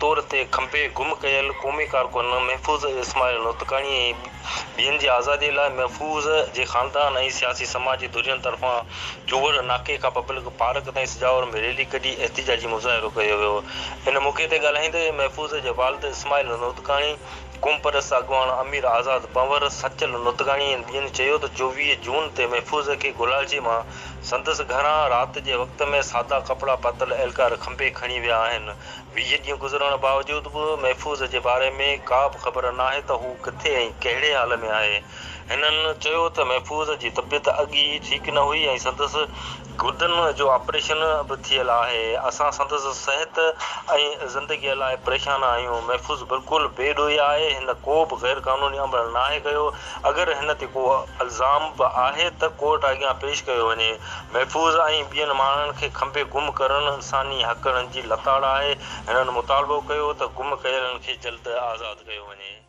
तौर ते खंबे गुम कयल क़ौमी कारकुन महफूज़ इस्माइल नोतकाणी ऐं ॿियनि जी आज़ादीअ लाइ महफूज़ जे ख़ानदान ऐं सियासी समाजी धुरियुनि तरफ़ां चूवर नाके खां पब्लिक पार्क ताईं सिजावर में रैली कढी एहतिजाजी मुज़ाहिरो कयो वियो। इन मौक़े ते ॻाल्हाईंदे महफूज़ जे वालिद इस्माइल नोतकाणी क़ौम परस्त अॻवान अमीर आज़ाद पंवर सचल नोतकाणी ऐं ॿियनि चयो त 24 जून ते महफूज़ खे घुलाइजे मां संदसि घरां राति जे वक़्त में सादा कपिड़ा पातल एहलकार खंबे खणी विया आहिनि। 20 ॾींहं गुज़रण बावजूदि बि महफूज़ जे बारे में का बि ख़बर नाहे त हू किथे ऐं कहिड़े हाल में आहे। हिननि चयो त महफूज़ जी तबियत अॻु ई ठीकु न हुई ऐं संदसि गुर्दनि जो ऑपरेशन बि थियल आहे। असां संदसि सिहत ऐं ज़िंदगीअ लाइ परेशान आहियूं। महफूज़ बिल्कुलु बेॾोही आहे। हिन को बि ग़ैर क़ानूनी अमल नाहे कयो। अगरि हिन ते को इल्ज़ाम बि आहे त कोर्ट अॻियां पेश कयो वञे। महफूज़ ऐं ॿियनि माण्हुनि खे खंबे गुम करणु इंसानी हक़नि जी लताड़ आहे। हिननि मुतालबो कयो त गुम कयलनि खे जल्द आज़ादु कयो वञे।